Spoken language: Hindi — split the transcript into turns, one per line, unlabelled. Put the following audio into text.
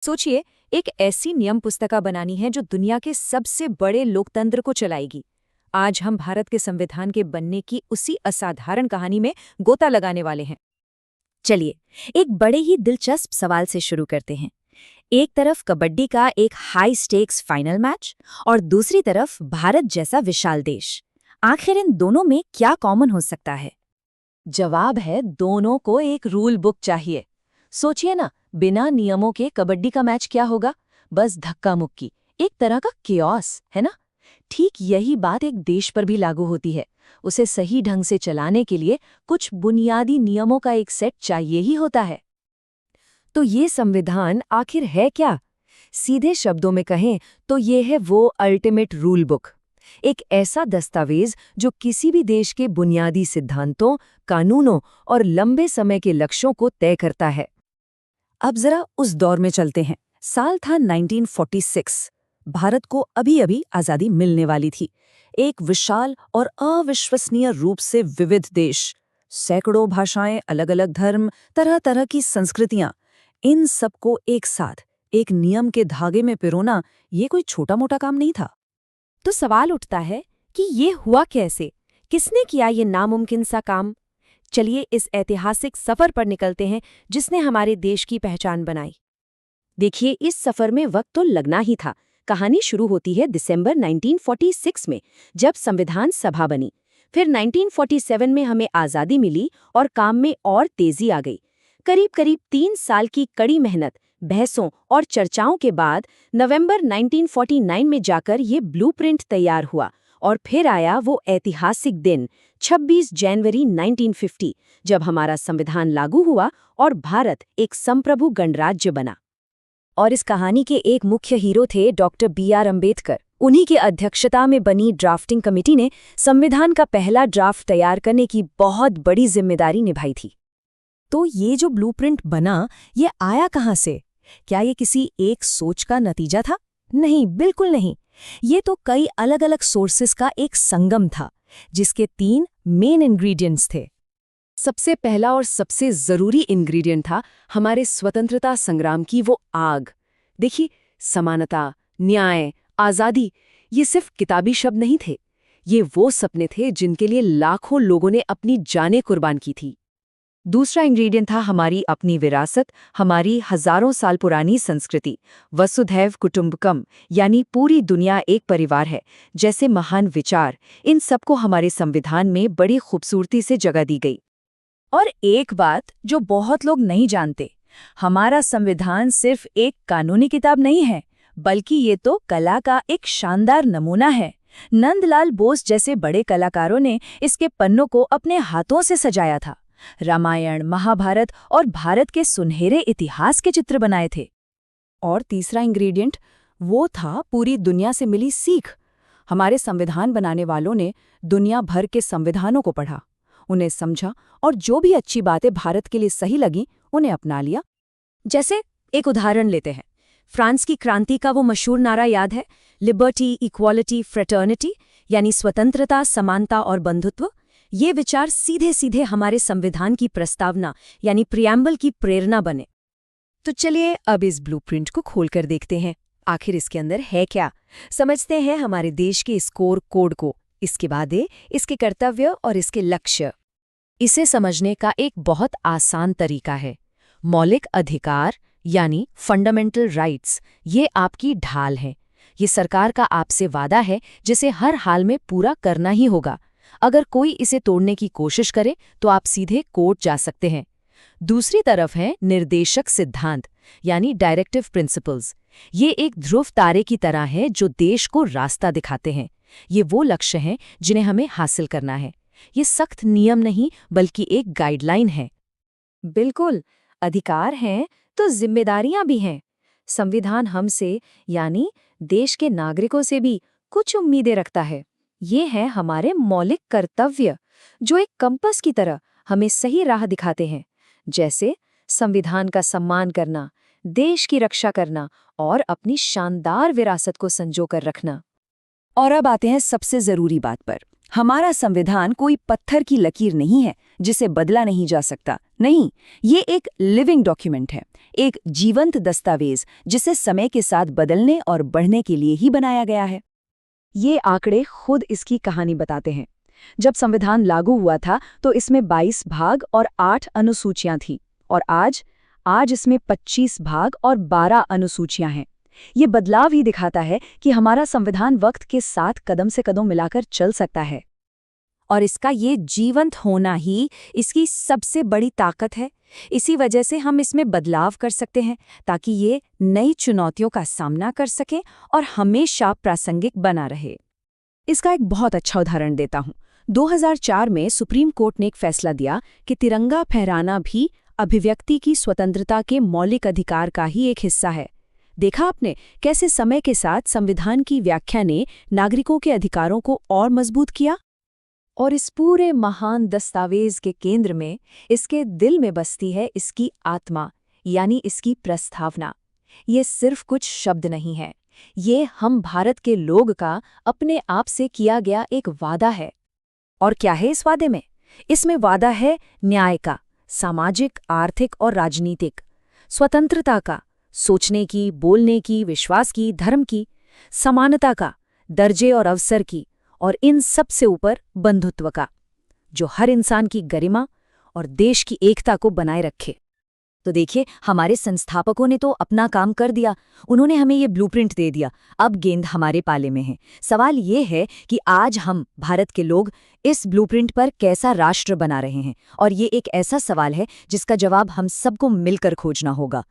सोचिए, एक ऐसी नियम पुस्तिका बनानी है जो दुनिया के सबसे बड़े लोकतंत्र को चलाएगी। आज हम भारत के संविधान के बनने की उसी असाधारण कहानी में गोता लगाने वाले हैं।
चलिए, एक बड़े ही दिलचस्प सवाल से शुरू करते हैं। एक तरफ कबड्डी का एक हाई स्टेक्स फाइनल मैच और दूसरी तरफ भारत जैसा विशाल देश। आखिर इन दोनों में क्या कॉमन हो सकता है?
जवाब है, दोनों को एक रूल बुक चाहिए। सोचिए ना, बिना नियमों के कबड्डी का मैच क्या होगा? बस धक्का मुक्की, एक तरह का केओस, है ना? ठीक यही बात एक देश पर भी लागू होती है। उसे सही ढंग से चलाने के लिए कुछ बुनियादी नियमों का एक सेट चाहिए ही होता है। तो ये संविधान आखिर है क्या? सीधे शब्दों में कहें तो ये है वो अल्टीमेट रूल बुक। एक ऐसा दस्तावेज जो किसी भी देश के बुनियादी सिद्धांतों, कानूनों और लंबे समय के लक्ष्यों को तय करता है। अब जरा उस दौर में चलते हैं। साल था 1946। भारत को अभी-अभी आजादी मिलने वाली थी। एक विशाल और अविश्वसनीय रूप से विविध देश, सैकड़ों भाषाएं, अलग-अलग धर्म, तरह-तरह की संस्कृतियां, इन सबको एक साथ एक नियम के धागे में पिरोना, ये कोई छोटा-मोटा काम नहीं था।
तो सवाल उठता है कि ये हुआ कैसे? किसने किया ये नामुमकिन सा काम? चलिए इस ऐतिहासिक सफर पर निकलते हैं जिसने हमारे देश की पहचान बनाई। देखिए, इस सफर में वक्त तो लगना ही था। कहानी शुरू होती है दिसंबर 1946 में, जब संविधान सभा बनी। फिर 1947 में हमें आज़ादी मिली और काम में और तेजी आ गई। करीब-करीब 3 साल की कड़ी मेहनत, बहसों और चर्चाओं के बाद नवंबर 1949 में जाकर ये ब्लूप्रिंट तैयार हुआ। और फिर आया वो ऐतिहासिक दिन, 26 जनवरी 1950, जब हमारा संविधान लागू हुआ और भारत एक संप्रभु गणराज्य बना। और इस कहानी के एक मुख्य हीरो थे डॉक्टर B.R. अम्बेडकर। उन्हीं की अध्यक्षता में बनी ड्राफ्टिंग कमेटी ने संविधान का पहला ड्राफ्ट तैयार करने की बहुत बड़ी जिम्मेदारी निभाई थी।
तो ये जो ब्लूप्रिंट बना, ये आया कहाँ से? क्या ये किसी एक सोच का नतीजा था? नहीं, बिल्कुल नहीं। ये तो कई अलग-अलग सोर्सेस का एक संगम था, जिसके 3 मेन इंग्रेडिएंट्स थे। सबसे पहला और सबसे जरूरी इंग्रेडिएंट था हमारे स्वतंत्रता संग्राम की वो आग। देखिए, समानता, न्याय, आजादी, ये सिर्फ किताबी शब्द नहीं थे। ये वो सपने थे जिनके लिए लाखों लोगों ने अपनी जानें कुर्बान की थी। दूसरा इंग्रेडिएंट था हमारी अपनी विरासत, हमारी हजारों साल पुरानी संस्कृति, वसुधैव कुटुंबकम, यानी पूरी दुनिया एक परिवार है जैसे महान विचार। इन सबको हमारे संविधान में बड़ी खूबसूरती से जगह दी गई। और एक बात जो बहुत लोग नहीं जानते, हमारा संविधान सिर्फ एक कानूनी किताब नहीं है, बल्कि ये तो कला का एक शानदार नमूना है। नंदलाल बोस जैसे बड़े कलाकारों ने इसके पन्नों को अपने हाथों से सजाया था। रामायण, महाभारत और भारत के सुनहरे इतिहास के चित्र बनाए थे। और तीसरा इंग्रेडिएंट, वो था पूरी दुनिया से मिली सीख। हमारे संविधान बनाने वालों ने दुनिया भर के संविधानों को पढ़ा, उन्हें समझा और जो भी अच्छी बातें भारत के लिए सही लगी, उन्हें अपना लिया।
जैसे एक उदाहरण लेते हैं, फ्रांस की क्रांति का वो मशहूर नारा याद है, लिबर्टी, इक्वालिटी, फ्रेटर्निटी, यानी स्वतंत्रता, समानता और बंधुत्व। ये विचार सीधे सीधे हमारे संविधान की प्रस्तावना यानी प्रियम्बल की प्रेरणा बने।
तो चलिए अब इस ब्लूप्रिंट को खोलकर देखते हैं, आखिर इसके अंदर है क्या। समझते हैं हमारे देश के स्कोर कोड को, इसके बाद इसके कर्तव्य और इसके लक्ष्य। इसे समझने का एक बहुत आसान तरीका है। मौलिक अधिकार यानी फंडामेंटल राइट्स, ये आपकी ढाल है। ये सरकार का आपसे वादा है जिसे हर हाल में पूरा करना ही होगा। अगर कोई इसे तोड़ने की कोशिश करे तो आप सीधे कोर्ट जा सकते हैं। दूसरी तरफ है निर्देशक सिद्धांत यानी डायरेक्टिव प्रिंसिपल्स। ये एक ध्रुव तारे की तरह है जो देश को रास्ता दिखाते हैं। ये वो लक्ष्य हैं जिन्हें हमें हासिल करना है। ये सख्त नियम नहीं बल्कि एक गाइडलाइन है। बिल्कुल, अधिकार हैं तो जिम्मेदारियां भी हैं। संविधान हमसे यानी देश के नागरिकों से भी कुछ उम्मीदें रखता है। ये हैं हमारे मौलिक कर्तव्य, जो एक कंपास की तरह हमें सही राह दिखाते हैं, जैसे संविधान का सम्मान करना, देश की रक्षा करना और अपनी शानदार विरासत को संजो कर रखना। और अब आते हैं सबसे जरूरी बात पर, हमारा संविधान कोई पत्थर की लकीर नहीं है जिसे बदला नहीं जा सकता। नहीं, ये एक लिविंग डॉक्यूमेंट है, एक जीवंत दस्तावेज जिसे समय के साथ बदलने और बढ़ने के लिए ही बनाया गया है। ये आंकड़े खुद इसकी कहानी बताते हैं। जब संविधान लागू हुआ था तो इसमें 22 भाग और 8 अनुसूचियां थीं, और आज इसमें 25 भाग और 12 अनुसूचियां हैं। ये बदलाव ही दिखाता है कि हमारा संविधान वक्त के साथ कदम से कदम मिलाकर चल सकता है।
और इसका ये जीवंत होना ही इसकी सबसे बड़ी ताकत है। इसी वजह से हम इसमें बदलाव कर सकते हैं ताकि ये नई चुनौतियों का सामना कर सके और हमेशा प्रासंगिक बना रहे।
इसका एक बहुत अच्छा उदाहरण देता हूँ। 2004 में सुप्रीम कोर्ट ने एक फैसला दिया कि तिरंगा फहराना भी अभिव्यक्ति की स्वतंत्रता के मौलिक अधिकार का ही एक हिस्सा है। देखा आपने कैसे समय के साथ संविधान की व्याख्या ने नागरिकों के अधिकारों को और मजबूत किया? और इस पूरे महान दस्तावेज के केंद्र में, इसके दिल में बसती है इसकी आत्मा, यानी इसकी प्रस्तावना। ये सिर्फ कुछ शब्द नहीं है, ये हम भारत के लोग का अपने आप से किया गया एक वादा है। और क्या है इस वादे में? इसमें वादा है न्याय का, सामाजिक, आर्थिक और राजनीतिक, स्वतंत्रता का, सोचने की, बोलने की, विश्वास की, धर्म की, समानता का, दर्जे और अवसर की, और इन सब से ऊपर बंधुत्व का, जो हर इंसान की गरिमा और देश की एकता को बनाए रखे। तो देखिए, हमारे संस्थापकों ने तो अपना काम कर दिया, उन्होंने हमें ये ब्लूप्रिंट दे दिया। अब गेंद हमारे पाले में है। सवाल ये है कि आज हम भारत के लोग इस ब्लूप्रिंट पर कैसा राष्ट्र बना रहे हैं, और ये एक ऐसा सवाल है जिसका जवाब हम सबको मिलकर खोजना होगा।